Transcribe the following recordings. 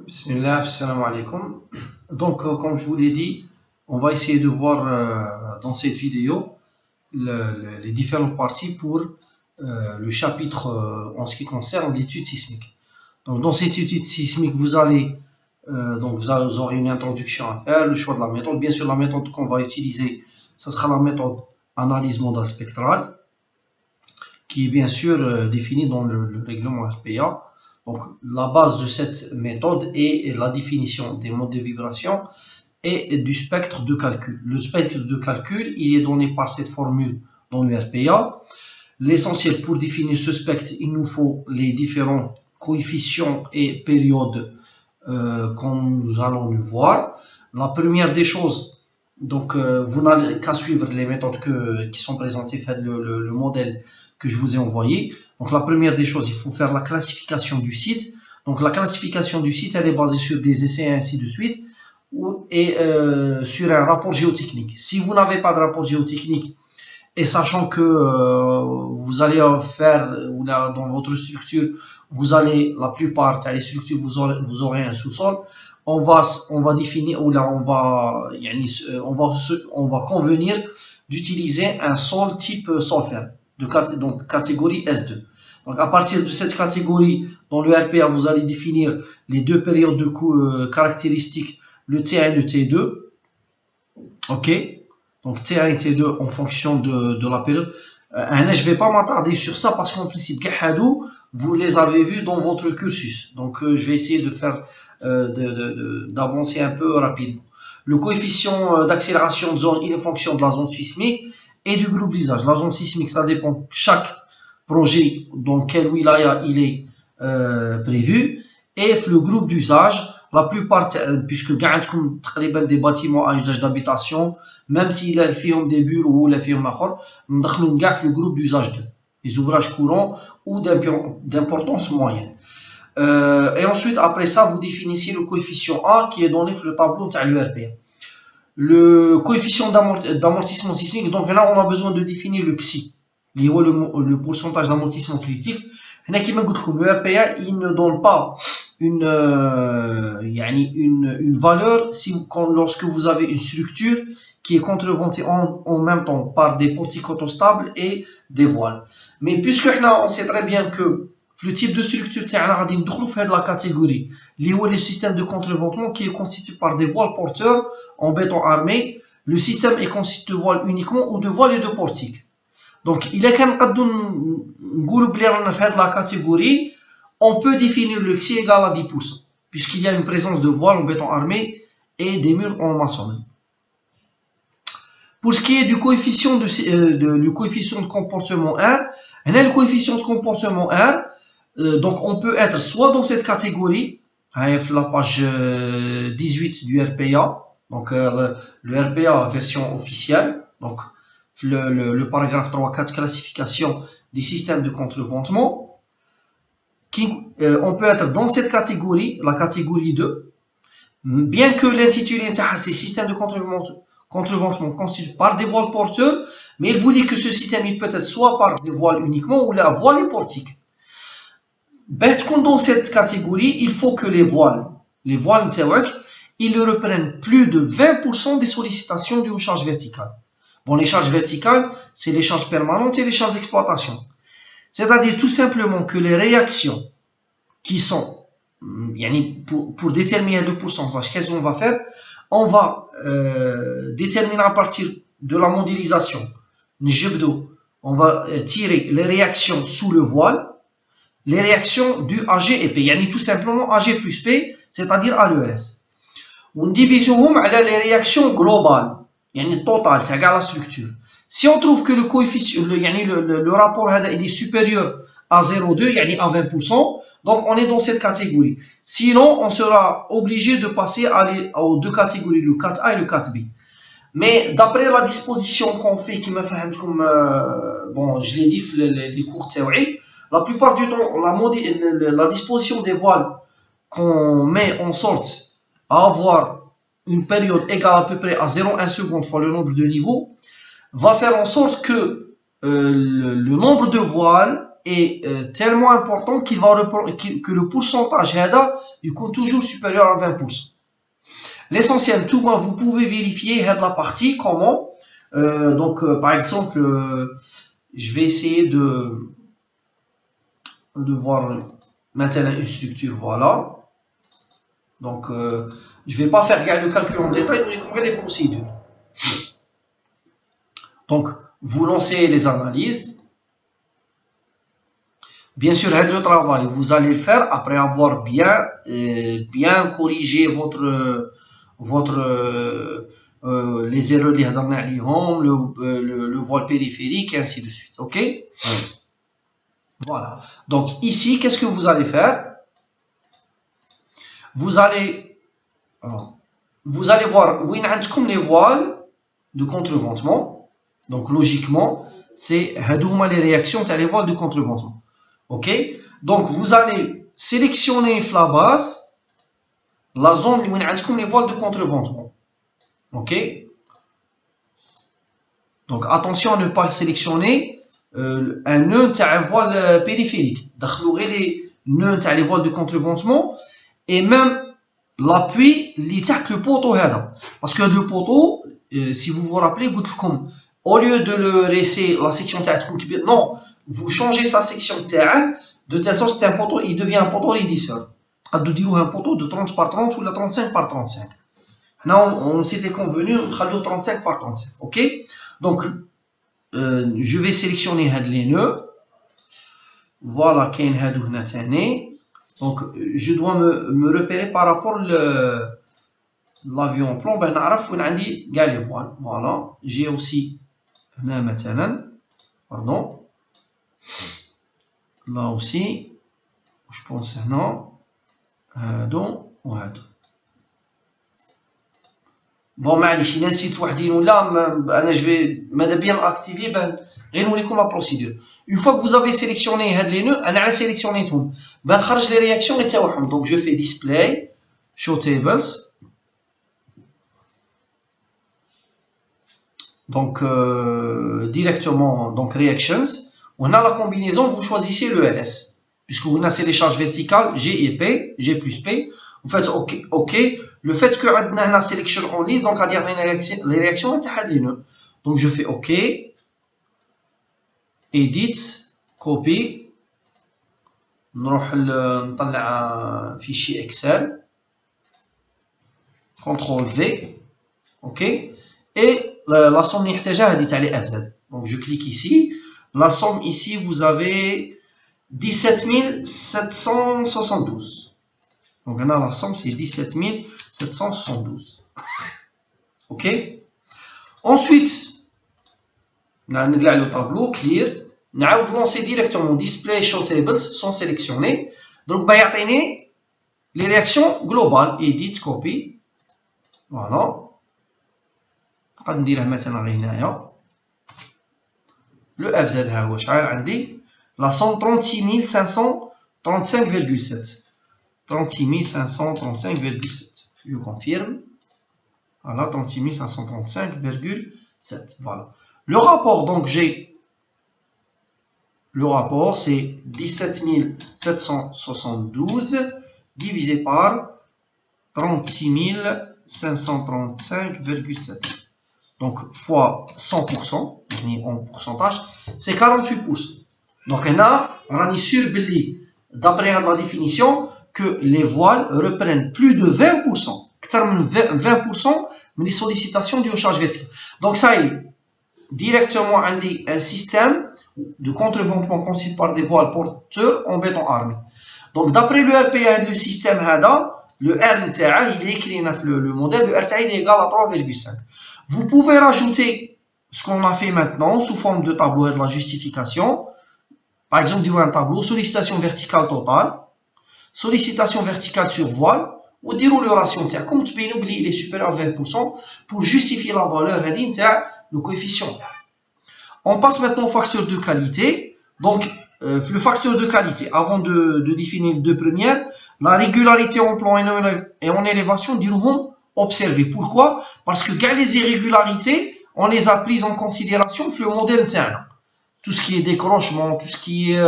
Bismillah, salam alaikum. Donc, comme je vous l'ai dit, on va essayer de voir dans cette vidéo les différentes parties pour le chapitre en ce qui concerne l'étude sismique. Donc, dans cette étude sismique, vous aurez une introduction à faire, le choix de la méthode. Bien sûr, la méthode qu'on va utiliser, ce sera la méthode analyse modale spectrale, qui est bien sûr définie dans le règlement RPA. Donc, la base de cette méthode est la définition des modes de vibration et du spectre de calcul. Le spectre de calcul, il est donné par cette formule dans le RPA. L'essentiel pour définir ce spectre, il nous faut les différents coefficients et périodes comme nous allons le voir. La première des choses, donc vous n'avez qu'à suivre les méthodes qui sont présentées, faites le modèle que je vous ai envoyé. Donc la première des choses, il faut faire la classification du site. Donc la classification du site, elle est basée sur des essais et ainsi de suite, et sur un rapport géotechnique. Si vous n'avez pas de rapport géotechnique, et sachant que vous allez faire, ou là, dans votre structure, vous allez, la plupart des structures, vous aurez un sous-sol, on va définir, ou là, on va convenir d'utiliser un sol type sol ferme, donc catégorie S2. Donc à partir de cette catégorie, dans le RPA, vous allez définir les deux périodes de caractéristiques, le T1 et le T2. Ok, donc T1 et T2 en fonction de la période. Je ne vais pas m'attarder sur ça parce qu'en principe, vous les avez vus dans votre cursus. Donc je vais essayer de faire d'avancer un peu rapidement. Le coefficient d'accélération de zone, il est en fonction de la zone sismique et du groupe d'usage. La zone sismique, ça dépend de chaque projet dans quel wilaya il est prévu, et le groupe d'usage, la plupart, puisque des bâtiments à usage d'habitation, même s'il a fait des bureaux ou il a fait le groupe d'usage 2, les ouvrages courants ou d'importance moyenne. Et ensuite, après ça, vous définissez le coefficient A qui est donné sur le tableau de l'URPA. Le coefficient d'amortissement sismique, donc là, on a besoin de définir le XI, le pourcentage d'amortissement critique. Le RPA, il ne donne pas une valeur lorsque vous avez une structure qui est contreventée en même temps par des portiques autostables et des voiles. Mais puisque on sait très bien que le type de structure de la catégorie, les systèmes de contreventement qui est constitué par des voiles porteurs en béton armé, le système est constitué de voiles uniquement ou de voiles et de portiques. Donc, il est quand la catégorie, on peut définir le XI égal à 10%, puisqu'il y a une présence de voiles en béton armé et des murs en maçonnerie. Pour ce qui est du coefficient de comportement R, le coefficient de comportement R, donc on peut être soit dans cette catégorie, la page 18 du RPA, donc le RPA version officielle, donc le paragraphe 3.4 classification des systèmes de contreventement, on peut être dans cette catégorie, la catégorie 2, bien que l'intitulé c'est système de contreventement constitué par des voiles porteurs, mais il vous dit que ce système il peut être soit par des voiles uniquement ou la voile et portique. Dans cette catégorie, il faut que les voiles ils reprennent plus de 20% des sollicitations dues aux charges verticales. Bon, les charges verticales, c'est les charges permanentes et les charges d'exploitation. C'est-à-dire tout simplement que les réactions qui sont, pour déterminer le pourcentage, qu'est-ce qu'on va faire? On va déterminer à partir de la modélisation, on va tirer les réactions sous le voile, les réactions du AG et P, tout simplement AG plus P, c'est-à-dire à l'ES. On divise les réactions globales. Total, c'est égal à la structure. Si on trouve que le coefficient, le rapport il est supérieur à 0,2, à 20%, donc on est dans cette catégorie. Sinon, on sera obligé de passer aux deux catégories, le 4A et le 4B. Mais d'après la disposition qu'on fait, qui me fait bon, je l'ai dit, les cours théoriques, la plupart du temps, la disposition des voiles qu'on met en sorte à avoir une période égale à peu près à 0,1 seconde fois le nombre de niveaux, va faire en sorte que le nombre de voiles est tellement important que le pourcentage il compte toujours supérieur à 20%. L'essentiel, tout moi, vous pouvez vérifier la partie comment. Par exemple, je vais essayer de voir maintenant une structure, voilà. Donc, je vais pas faire le calcul en détail, mais je vais les procédures. Donc, vous lancez les analyses. Bien sûr, le travail, vous allez le faire après avoir bien corrigé les erreurs le voile périphérique et ainsi de suite. Ok? Voilà. Donc ici, qu'est-ce que vous allez faire? Vous allez voir où comme les voiles de contreventement. Donc logiquement, c'est les réactions les voiles de contreventement. Ok? Donc vous allez sélectionner la base, la zone où comme les voiles de contreventement. Ok? Donc attention à ne pas sélectionner un nœud un voile périphérique. D'ajouter les nœuds les voiles de contreventement et même l'appui li tac le poteau parce que le poteau si vous vous rappelez au lieu de le laisser la section non, vous changez sa section de telle sorte que un poteau il devient un poteau rédisseur. Un poteau de 30 par 30 ou de 35 par 35. Là on s'était convenu de 35 par 35. Ok? Donc je vais sélectionner les nœuds. Voilà, donc je dois me repérer par rapport à l'avion en plan. Ben نعرف وين عندي كاع les voiles. Voilà, j'ai aussi هنا مثلا pardon là aussi je pense هنا هادو وهادو. Bon معليش الا نسيت وحدين ولا انا جو ماذا بيا اكتيفي بان غير نوريكم لا بروسيدور. Une fois que vous avez sélectionné هاد les nœuds, انا على sélectionnéتهم بان خرج لي رياكسيون غير تاعهم. Donc je fais display show tables. Donc directement donc reactions. On a la combinaison, vous choisissez le LS puisque vous avez les charges verticales G et P, G plus P. Vous faites OK. Le fait que on a la sélection en ligne, donc à dire les réactions les nœuds. Donc je fais OK. Edit, copy. نروح نطلع fichier Excel. CTRL V. OK. Et la somme نحتاجها هذه تاع les FZ. Donc je clique ici. La somme ici vous avez 17 772. Donc là la somme c'est 17 772. Ok. Ensuite, on a le tableau clear. On a lancé directement display show tables sont sélectionnés. Donc bah y les réactions globales. Edit, copy. Voilà. On va dire maintenant le FZ هو شحال عندي la somme 36 535,7. 36 535,7. Je confirme. Voilà, 36 535,7. Voilà. Le rapport, donc j'ai le rapport, c'est 17 772 divisé par 36 535,7. Donc fois 100%, en pourcentage, c'est 48%. Donc on est sûr, d'après la définition, que les voiles reprennent plus de 20%, 20% des sollicitations dues aux charges verticales. Donc ça y est, directement un système de contreventement constitué par des voiles porteurs en béton armé. Donc d'après le RPA, le système le R il est écrit le modèle, le R est égal à 3,5. Vous pouvez rajouter ce qu'on a fait maintenant sous forme de tableau et de la justification. Par exemple, un tableau sollicitation verticale totale, sollicitation verticale sur voile, ou dire le ratio comme tu peux oublier il est supérieur à 20% pour justifier la valeur le coefficient. On passe maintenant au facteur de qualité. Donc le facteur de qualité, avant de définir les deux premières, la régularité en plan et en élévation diront observer. Pourquoi? Parce que les irrégularités, on les a prises en considération sur le modèle interne. tout ce qui est décrochement, tout ce qui est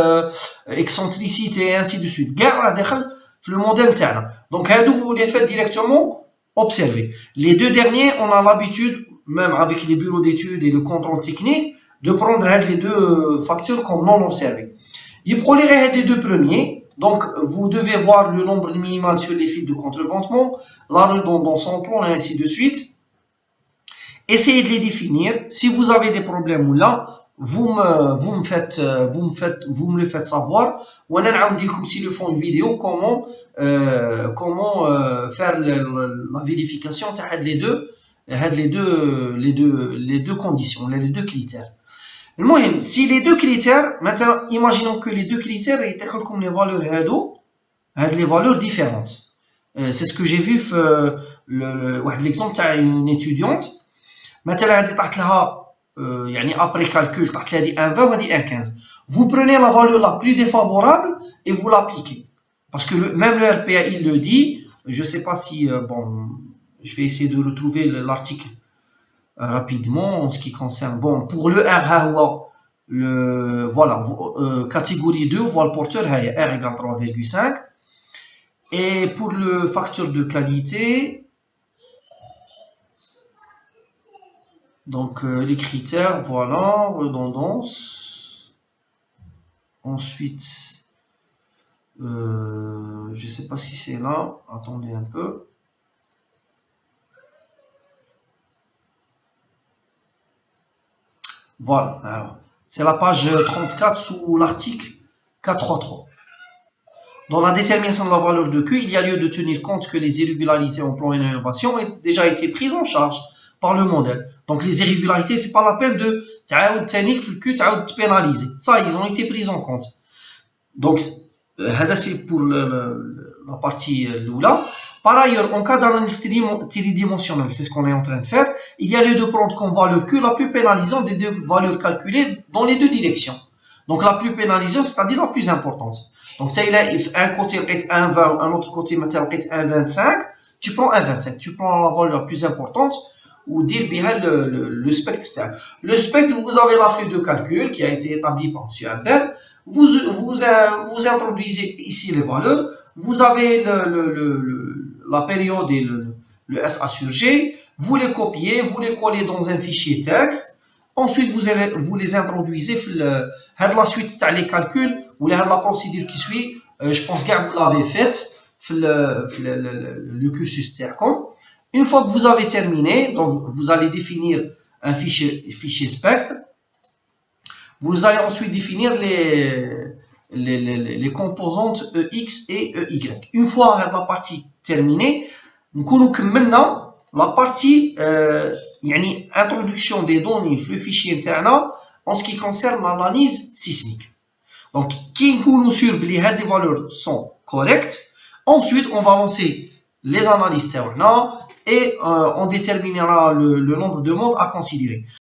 excentricité, et ainsi de suite. Le modèle تاعنا. Donc, vous les faites directement observer. Les deux derniers, on a l'habitude, même avec les bureaux d'études et le contrôle technique, de prendre les deux facteurs comme non observés. Il prend les deux premiers. Donc, vous devez voir le nombre minimal sur les fils de contreventement, la redondance en plomb, et ainsi de suite. Essayez de les définir. Si vous avez des problèmes ou là, vous me le faites savoir. Ou s'ils le font une vidéo, comment faire la vérification de les deux conditions, les deux critères. Si les deux critères, maintenant, imaginons que les deux critères étaient comme les valeurs les valeurs différentes. C'est ce que j'ai vu l'exemple d'une étudiante. Maintenant, après calcul, 1,20 ou 1,15. Vous prenez la valeur la plus défavorable et vous l'appliquez. Parce que même le RPA, il le dit. Je ne sais pas si, bon, je vais essayer de retrouver l'article rapidement en ce qui concerne. Bon, pour le R, voilà, catégorie 2, voile porteur, R égale 3,5. Et pour le facteur de qualité, donc les critères, voilà, redondance. Ensuite, je ne sais pas si c'est là, attendez un peu. Voilà, c'est la page 34 sous l'article 433. Dans la détermination de la valeur de Q, il y a lieu de tenir compte que les irrégularités en plan et en innovation ont déjà été prises en charge par le modèle. Donc les irrégularités, c'est pas la peine de pénaliser. Ça, ils ont été pris en compte. Donc, c'est pour la partie Lula. Par ailleurs, en cas d'analyse tridimensionnelle, c'est ce qu'on est en train de faire, il y a lieu de prendre comme valeur Q la plus pénalisante des deux valeurs calculées dans les deux directions. Donc la plus pénalisante, c'est-à-dire la plus importante. Donc, un côté 1,20, un autre côté 1,25, tu prends 1,25. Tu prends la valeur la plus importante ou dire bien le spectre. Le spectre, vous avez la feuille de calcul qui a été établie par M. Albert. Vous introduisez ici les valeurs. Vous avez la période et le SA sur G. Vous les copiez, vous les collez dans un fichier texte. Ensuite, vous les introduisez la suite les calculs ou la procédure qui suit. Je pense que vous l'avez faite le cursus TERCOM. Une fois que vous avez terminé, donc vous allez définir un fichier spectre. Vous allez ensuite définir les composantes EX et EY. Une fois la partie terminée, nous connaissons maintenant la partie introduction des données le fichier interne en ce qui concerne l'analyse sismique. Donc, qui nous sûr que les valeurs sont correctes. Ensuite, on va lancer les analyses théoriques et on déterminera le nombre de mondes à considérer.